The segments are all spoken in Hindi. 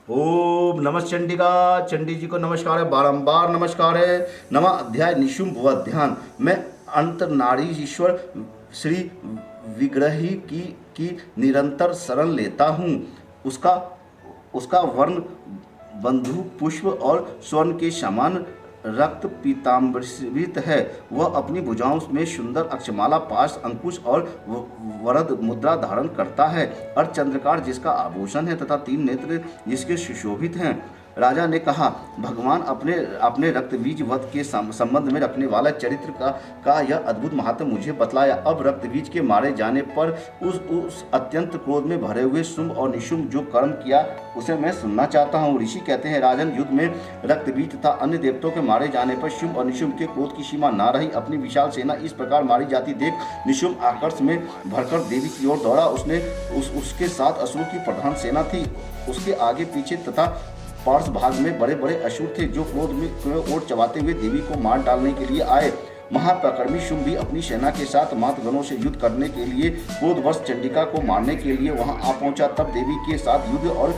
ओम नमः चंडिका। चंडी जी को नमस्कार है, बारंबार नमस्कार है। नवा अध्याय निशुंभ वध ध्यान। मैं अंत नारी ईश्वर श्री विग्रही की निरंतर शरण लेता हूँ। उसका उसका वर्ण बंधु पुष्प और स्वर्ण के समान रक्त पीताम्बरित है। वह अपनी भुजाओं में सुंदर अक्षमाला, पाश, अंकुश और वरद मुद्रा धारण करता है। अर्धचंद्रकार जिसका आभूषण है तथा 3 नेत्र जिसके सुशोभित हैं। राजा ने कहा, भगवान अपने अपने रक्तबीज वध के संबंध में रखने वाला चरित्र का यह अद्भुत महात्म मुझे बतलाया। अब रक्तबीज के मारे जाने पर उस अत्यंत क्रोध में भरे हुए शुंभ और निशुंभ जो कर्म किया उसे मैं सुनना चाहता हूँ। ऋषि कहते हैं, राजन, युद्ध में रक्तबीज तथा अन्य देवताओं के मारे जाने पर शुंभ और निशुंभ के क्रोध की सीमा न रही। अपनी विशाल सेना इस प्रकार मारी जाती देख निशुंभ आकर्ष में भरकर देवी की ओर दौड़ा। उसके साथ असुर की प्रधान सेना थी। उसके आगे पीछे तथा पार्श्व भाग में बड़े बड़े असुर थे जो क्रोध में ओर चबाते हुए देवी को मार डालने के लिए आए। महापराक्रमी शुंभ भी अपनी सेना के साथ मातगणों से युद्ध करने के लिए क्रोधवश चंडिका को मारने के लिए वहां आ पहुंचा। तब देवी के साथ युद्ध और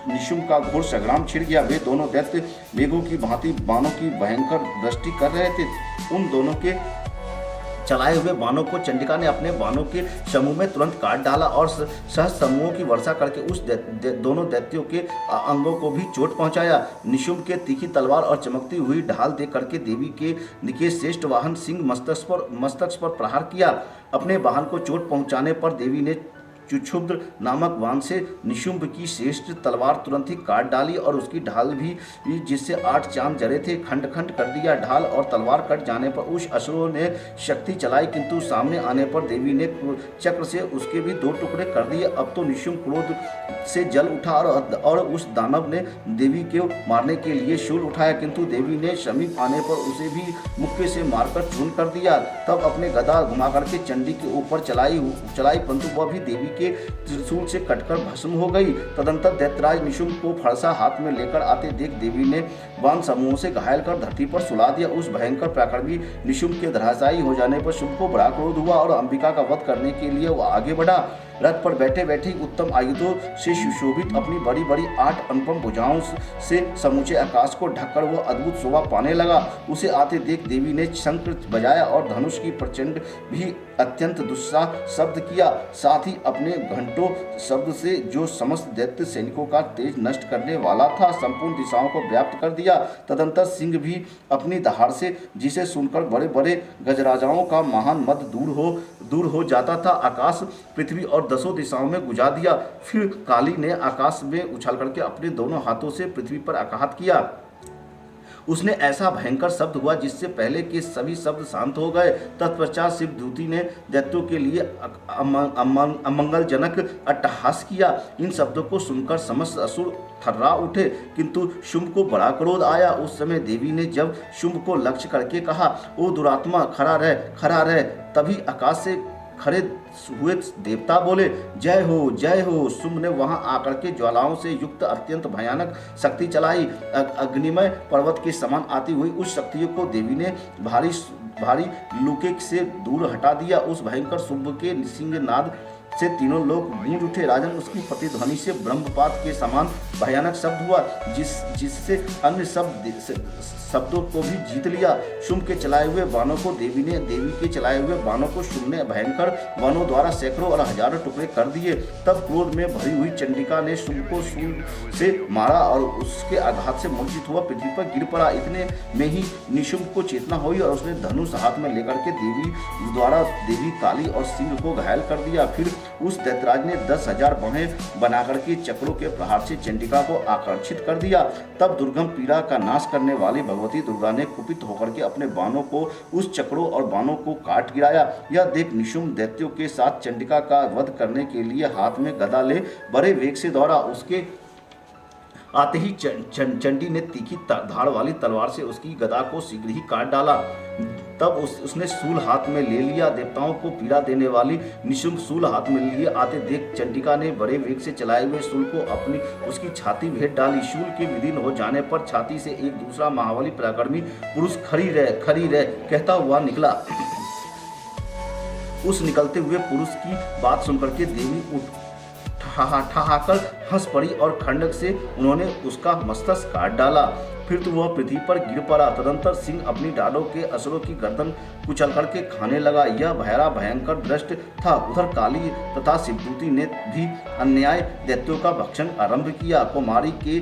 निशुंभ का घोर संग्राम छिड़ गया। वे दोनों दैत्य मेघों की भांति बाणों की भयंकर दृष्टि कर रहे थे। उन दोनों के चलाए हुए बाणों को चंडिका ने अपने बाणों के समूह में तुरंत काट डाला और सहस्त्र समूहों की वर्षा करके उस दोनों दैत्यों के अंगों को भी चोट पहुंचाया। निशुंभ के तीखी तलवार और चमकती हुई ढाल देख करके देवी के श्रेष्ठ वाहन सिंह मस्तक पर प्रहार किया। अपने वाहन को चोट पहुंचाने पर देवी ने चुक्षुद्र नामक वाहन से निशुंभ की श्रेष्ठ तलवार तुरंत ही काट डाली और उसकी ढाल भी जिससे 8 चांद जरे थे खंड खंड कर दिया। ढाल और तलवार कट जाने पर उस असुरों ने शक्ति चलाई, किंतु सामने आने पर देवी ने चक्र से उसके भी 2 टुकड़े कर दिए। अब तो निशुंभ क्रोध से जल उठा और उस दानव ने देवी को मारने के लिए शूल उठाया, किंतु देवी ने समीप आने पर उसे भी मुक्के से मारकर चूर्ण कर दिया। तब अपने गदा घुमा करके चंडी के ऊपर चलाई, परंतु वह भी देवी के त्रिशूल से कटकर भस्म हो गई। तदंतर दैत्यराज निशुंभ को फरसा हाथ में लेकर आते देख देवी ने बाण समूहों से घायल कर धरती पर सुला दिया। उस भयंकर पराक्रमी निशुंभ के धराशायी हो जाने पर शुंभ को बड़ा क्रोध हुआ और अंबिका का वध करने के लिए वह आगे बढ़ा। रथ पर बैठे बैठे उत्तम आयुधों से सुशोभित अपनी बड़ी बड़ी 8 अनुपम भुजाओं से समूचे आकाश को ढककर वह अद्भुत शोभा पाने लगा। उसे आते देख देवी ने शंख बजाया और धनुष की प्रचंड भी अत्यंत दुस्साह शब्द किया। साथ ही अपने घंटों शब्द से जो समस्त दैत्य सैनिकों का तेज नष्ट करने वाला था संपूर्ण दिशाओं को व्याप्त कर दिया। तदंतर सिंह भी अपनी दहाड़ से, जिसे सुनकर बड़े बड़े गजराजाओं का महान मद दूर हो जाता था, आकाश, पृथ्वी और 10 दिशाओं में गुजा दिया। फिर काली ने आकाश में उछल करके अपने दोनों हाथों से पृथ्वी पर आघात किया। उसने ऐसा भयंकर शब्द हुआ जिससे पहले के सभी शब्द शांत हो गए। तत्पश्चात शिवदूती ने दैत्यों के लिए अमंगलजनक अट्टहास किया। इन शब्दों को सुनकर समस्त असुर थर्रा उठे, किंतु शुंभ को बड़ा क्रोध आया। उस समय देवी ने जब शुंभ को लक्ष्य करके कहा, ओ दुरात्मा, खड़ा रह। तभी आकाश से खड़े हुए देवता बोले, जय हो जय हो। शुंभ ने वहां आकर के ज्वालाओं से युक्त अत्यंत भयानक शक्ति चलाई। अग्निमय पर्वत के समान आती हुई उस शक्तियों को देवी ने भारी लुके से दूर हटा दिया। उस भयंकर शुंभ के सिंहनाद से तीनों लोग गूंज उठे। राजन, उसकी प्रतिध्वनि से ब्रह्मपात के समान भयानक शब्द हुआ जिससे अन्य शब्दों को भी जीत लिया। शुंभ के चलाए हुए बाणों को देवी के चलाए हुए बाणों को शुंभ ने भयंकर बाणों द्वारा सैकड़ों और हजारों टुकड़े कर दिए। तब क्रोध में भरी हुई चंडिका ने शुंभ को शूल से मारा और उसके आघात से मूर्छित हुआ पृथ्वी पर गिर पड़ा। इतने में ही निशुंभ को चेतना हुई और उसने धनुष हाथ में लेकर के देवी काली और सिंह को घायल कर दिया। फिर उस दैत्यराज ने 10,000 बाहें बनाकर के चक्रों के प्रहार से चंडिका को आकर्षित कर दिया। तब दुर्गम पीड़ा का नाश करने वाली भगवती दुर्गा ने कुपित होकर के अपने बाणों को उस चक्रों और बाणों को काट गिराया। यह देख निशुंभ दैत्यों के साथ चंडिका का वध करने के लिए हाथ में गदा ले बड़े वेग से दौड़ा। उसके आते ही चंडी ने तीखी धार वाली तलवार से उसकी गदा को शीघ्र ही काट डाला। तब उसने शूल हाथ में ले लिया। देवताओं को पीड़ा देने वाली निशुंभ शूल हाथ में लिए आते देख चंडिका ने बड़े वेग से चलाए हुए शूल को उसकी छाती भेद डाली। शूल के विदीर्ण हो जाने पर छाती से एक दूसरा महाबली पराक्रमी पुरुष खड़ी रह कहता हुआ निकला। उस निकलते हुए पुरुष की बात सुनकर के देवी उठ ठहाकर हंस पड़ी और खंडक से उन्होंने उसका मस्तक काट डाला। फिर तो वह पृथ्वी पर गिर पड़ा। तदंतर सिंह अपनी डालों के असुरों की गर्दन कुचल करके खाने लगा। यह भयंकर दृश्य था। उधर काली तथा शिवदूती ने भी अन्याय दैत्यों का भक्षण आरंभ किया। कुमारी के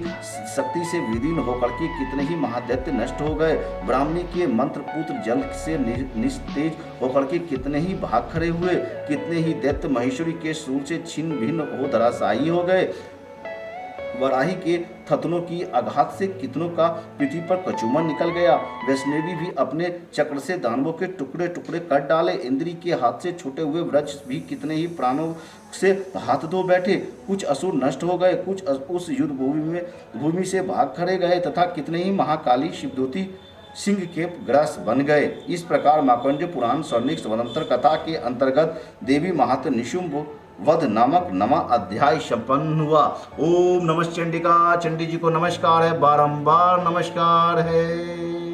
शक्ति से विलीन होकर के कितने ही महादैत्य नष्ट हो गए। ब्राह्मणी के मंत्र पुत्र जल से निस्तेज होकर के कितने ही भाग खड़े हुए। कितने ही दैत्य महेश्वरी के शूल से छिन्न भिन्न हो धराशायी हो गए। वराही के थतनों की आघात से कितनों का पृथ्वी पर कचूमर निकल गया। वैष्णवी भी अपने चक्र से दानवों के टुकड़े टुकड़े कर डाले। इंद्री के हाथ से छूटे हुए वृक्ष भी कितने ही प्राणों से हाथ धो बैठे। कुछ असुर नष्ट हो गए, कुछ उस युद्ध भूमि से भाग खड़े गए तथा कितने ही महाकाली शिवदूती सिंह के ग्रास बन गए। इस प्रकार मार्कंडेय पुराण स्वर्णिक स्वतंत्र कथा के अंतर्गत देवी महात्म निशुंभ वध नामक नवा अध्याय संपन्न हुआ। ओम नमः चंडिका। चंडी जी को नमस्कार है, बारंबार नमस्कार है।